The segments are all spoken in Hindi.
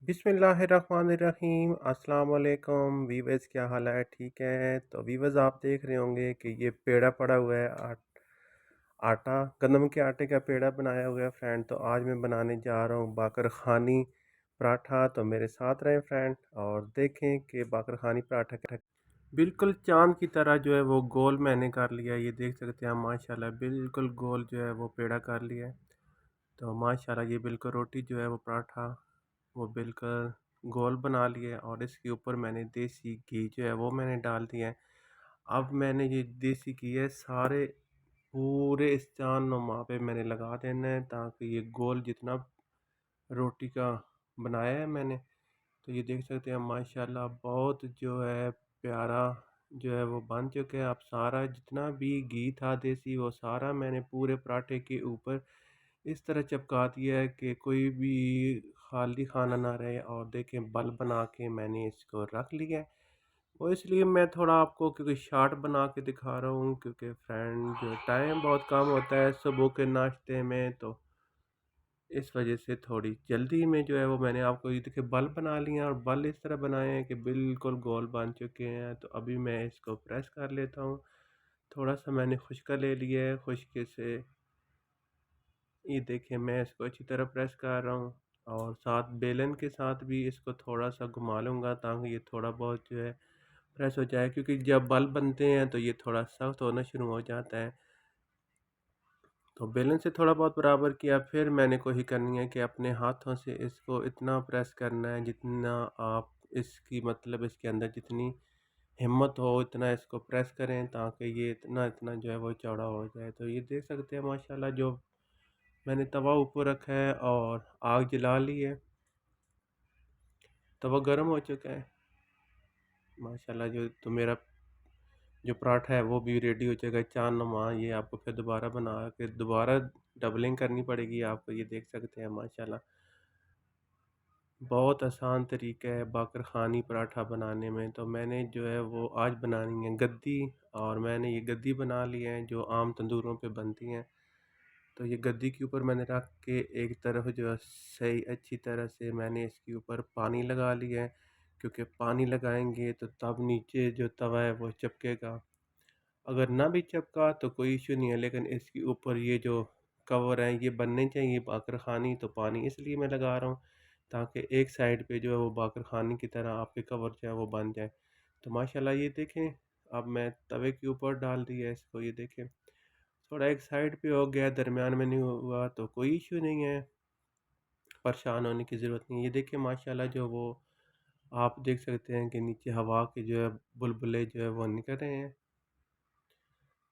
बिस्मिल्लाहिर्रहमानिर्रहीम अस्सलाम वालेकुम वीवर्स, क्या हाल है? ठीक है। तो वीवर्स, आप देख रहे होंगे कि ये पेड़ा पड़ा हुआ है। आटा गंदम के आटे का पेड़ा बनाया हुआ है फ्रेंड। तो आज मैं बनाने जा रहा हूँ बाकर खानी पराठा। तो मेरे साथ रहें फ्रेंड और देखें कि बाकर खानी पराठा क्या बिल्कुल चांद की तरह जो है वो गोल मैंने कर लिया। ये देख सकते हैं माशाल्लाह, बिल्कुल गोल जो है वो पेड़ा कर लिया है। तो माशाल्लाह ये बिल्कुल रोटी जो है वो पराठा वो बिल्कुल गोल बना लिए और इसके ऊपर मैंने देसी घी जो है वो मैंने डाल दिया है। अब मैंने ये देसी घी है सारे पूरे इस चांद नुमा पे मैंने लगा देना है, ताकि ये गोल जितना रोटी का बनाया है मैंने, तो ये देख सकते हैं माशाल्लाह बहुत जो है प्यारा जो है वो बन चुके हैं। अब सारा जितना भी घी था देसी वो सारा मैंने पूरे पराठे के ऊपर इस तरह चिपका दिया है कि कोई भी खाली खाना ना रहे। और देखें बल बना के मैंने इसको रख लिया है। और इसलिए मैं थोड़ा आपको क्योंकि शार्ट बना के दिखा रहा हूँ, क्योंकि फ्रेंड जो टाइम बहुत कम होता है सुबह के नाश्ते में, तो इस वजह से थोड़ी जल्दी में जो है वो मैंने आपको ये देखिए बल बना लिए हैं। और बल इस तरह बनाए हैं कि बिल्कुल गोल बन चुके हैं। तो अभी मैं इसको प्रेस कर लेता हूँ। थोड़ा सा मैंने खुशका ले लिया है, खुशके से ये देखिए मैं इसको अच्छी तरह प्रेस कर रहा हूँ। और साथ बेलन के साथ भी इसको थोड़ा सा घुमा लूँगा, ताकि ये थोड़ा बहुत जो है प्रेस हो जाए, क्योंकि जब बल बनते हैं तो ये थोड़ा सख्त होना शुरू हो जाता है। तो बेलन से थोड़ा बहुत बराबर किया, फिर मैंने कोशिश करनी है कि अपने हाथों से इसको इतना प्रेस करना है जितना आप इसकी मतलब इसके अंदर जितनी हिम्मत हो इतना इसको प्रेस करें, ताकि ये इतना इतना जो है वो चौड़ा हो जाए। तो ये देख सकते हैं माशाल्लाह जो मैंने तवा ऊपर रखा है और आग जला ली है। तवा गर्म हो चुका है माशाल्लाह। जो तो मेरा जो पराठा है वो भी रेडी हो जाएगा चार नुमा। ये आपको फिर दोबारा बना के दोबारा डबलिंग करनी पड़ेगी आपको। ये देख सकते हैं माशाल्लाह बहुत आसान तरीका है बाकर ख़ानी पराठा बनाने में। तो मैंने जो है वो आज बनानी है गद्दी, और मैंने ये गद्दी बना ली है जो आम तंदूरों पे बनती हैं। तो ये गद्दी के ऊपर मैंने रख के एक तरफ जो है सही अच्छी तरह से मैंने इसके ऊपर पानी लगा लिया है, क्योंकि पानी लगाएंगे तो तब नीचे जो तवा है वो चिपकेगा। अगर ना भी चिपका तो कोई इशू नहीं है, लेकिन इसके ऊपर ये जो कवर है ये बनने चाहिए बाकर ख़ानी। तो पानी इसलिए मैं लगा रहा हूँ ताकि एक साइड पे जो है वो बाकर ख़ानी की तरह आपके कवर जो है वो बन जाए। तो माशाल्लाह ये देखें अब मैं तवे के ऊपर डाल दिया है इसको। ये देखें थोड़ा एक साइड पे हो गया, दरमियान में नहीं हुआ तो कोई इशू नहीं है, परेशान होने की ज़रूरत नहीं है। ये देखिए माशाल्लाह जो वो आप देख सकते हैं कि नीचे हवा के जो है बुलबुले जो है वो निकल रहे हैं।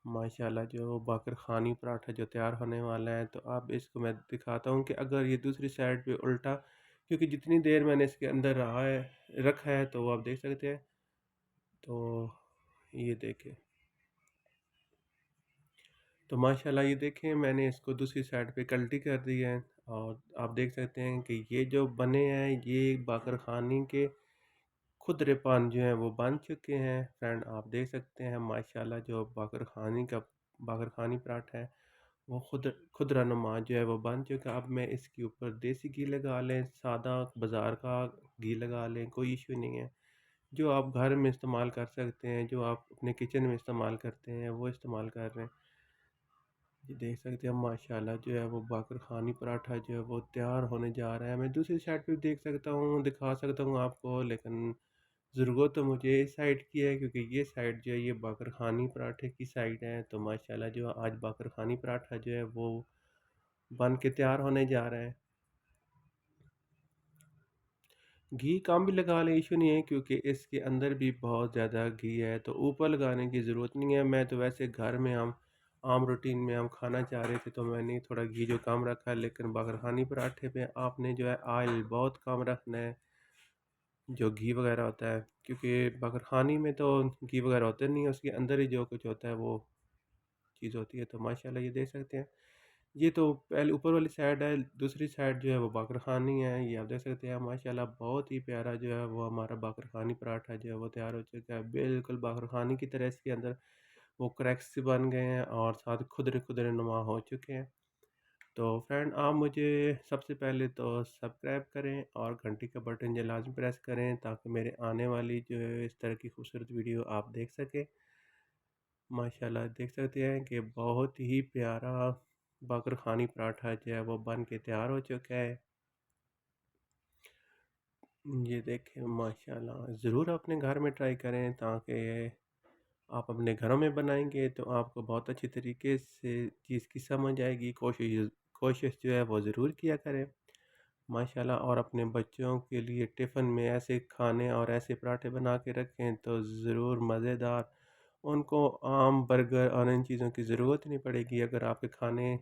माशाल्लाह जो बाकर ख़ानी पराठा जो तैयार होने वाला है, तो अब इसको मैं दिखाता हूँ कि अगर ये दूसरी साइड पे उल्टा, क्योंकि जितनी देर मैंने इसके अंदर रहा है रखा है तो वो आप देख सकते हैं। तो ये देखें तो माशाल्लाह ये देखें मैंने इसको दूसरी साइड पे कल्टी कर दी है। और आप देख सकते हैं कि ये जो बने हैं ये बाकर ख़ानी के खुदरे पान जो हैं वो बन चुके हैं फ्रेंड। आप देख सकते हैं माशाल्लाह जो बाकर ख़ानी का बाकर ख़ानी पराठा है वो खुदरा नुमा जो है वो बन चुका है। अब मैं इसके ऊपर देसी घी लगा लें, सादा बाज़ार का घी लगा लें, कोई इशू नहीं है। जो आप घर में इस्तेमाल कर सकते हैं, जो आप अपने किचन में इस्तेमाल करते हैं वो इस्तेमाल कर रहे हैं। ये देख सकते हैं माशाल्लाह जो है वो बाकर ख़ानी पराठा जो है वो तैयार होने जा रहा है। मैं दूसरी साइड पे भी देख सकता हूँ, दिखा सकता हूँ आपको, लेकिन ज़रूरत तो मुझे इस साइड की है, क्योंकि ये साइड जो है ये बाकर ख़ानी पराठे की साइड है। तो माशाल्लाह जो आज बाकर ख़ानी पराठा जो है वो बन के तैयार होने जा रहा है। घी कम भी लगा लें इशू नहीं है, क्योंकि इसके अंदर भी बहुत ज़्यादा घी है तो ऊपर लगाने की ज़रूरत नहीं है। मैं तो वैसे घर में हम आम रूटीन में हम खाना चाह रहे थे तो मैंने थोड़ा घी जो कम रखा है, लेकिन बागरखानी पराठे पे आपने जो है ऑयल बहुत कम रखना है, जो घी वगैरह होता है, क्योंकि बागरखानी में तो घी वगैरह होते नहीं है, उसके अंदर ही जो कुछ होता है वो चीज़ होती है। तो माशाल्लाह ये देख सकते हैं ये तो पहले ऊपर वाली साइड है, दूसरी साइड जो है वो बाकरखानी है। ये आप देख सकते हैं माशाल्लाह बहुत ही प्यारा जो है वो हमारा बाकरखानी पराठा जो है वो तैयार हो चुका है, बिल्कुल बाकरखानी की तरह। इसके अंदर वो क्रैक्स से बन गए हैं और साथ खुदरे खुदरे नुमा हो चुके हैं। तो फ्रेंड आप मुझे सबसे पहले तो सब्सक्राइब करें और घंटी का बटन जो लाजमी प्रेस करें ताकि मेरे आने वाली जो है इस तरह की खूबसूरत वीडियो आप देख सकें। माशाल्लाह देख सकते हैं कि बहुत ही प्यारा बकरखानी पराठा जो है वो बन के तैयार हो चुका है। ये देखें माशाल्लाह, ज़रूर अपने घर में ट्राई करें ताकि आप अपने घरों में बनाएंगे तो आपको बहुत अच्छी तरीके से चीज़ की समझ आएगी। कोशिश कोशिश जो है वो ज़रूर किया करें माशाल्लाह। और अपने बच्चों के लिए टिफ़िन में ऐसे खाने और ऐसे पराठे बना के रखें तो ज़रूर मज़ेदार, उनको आम बर्गर और इन चीज़ों की ज़रूरत नहीं पड़ेगी। अगर आपके खाने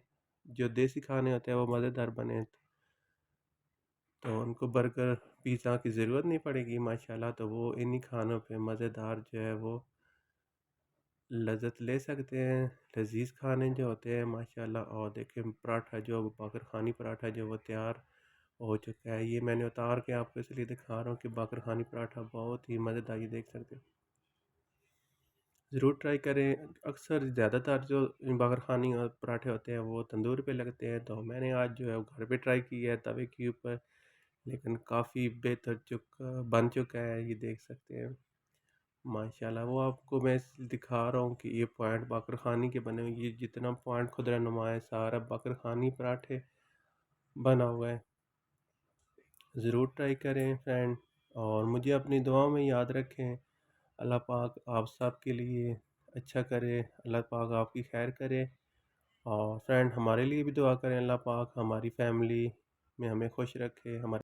जो देसी खाने होते हैं वो मज़ेदार बने तो उनको बर्गर पिज़्ज़ा की ज़रूरत नहीं पड़ेगी माशाल्लाह। तो वो इन्हीं खानों पे मज़ेदार जो है वो लज़्ज़त ले सकते हैं। लज़ीज़ खाने जो होते हैं माशाल्लाह। और देखें पराठा जो बाक़रख़ानी पराठा जो वो तैयार हो चुका है। ये मैंने उतार के आपको इसलिए दिखा रहा हूँ कि बाक़रख़ानी पराठा बहुत ही मज़ेदार, ये देख सकते हैं। ज़रूर ट्राई करें। अक्सर ज़्यादातर जो बाक़रख़ानी और पराठे होते हैं वो तंदूर पे लगते हैं, तो मैंने आज जो है घर पे ट्राई किया है तवे के ऊपर, लेकिन काफ़ी बेहतर बन चुका है, ये देख सकते हैं माशाल्लाह। वो आपको मैं दिखा रहा हूँ कि ये पॉइंट बाक़रख़ानी के बने हुए, ये जितना पॉइंट खुदरा नुमा है सारा बाक़रख़ानी पराठे बना हुआ है। ज़रूर ट्राई करें फ्रेंड और मुझे अपनी दुआओं में याद रखें। अल्लाह पाक आप सब के लिए अच्छा करे, अल्लाह पाक आपकी खैर करे। और फ्रेंड हमारे लिए भी दुआ करें, अल्लाह पाक हमारी फैमिली में हमें खुश रखे, हमारे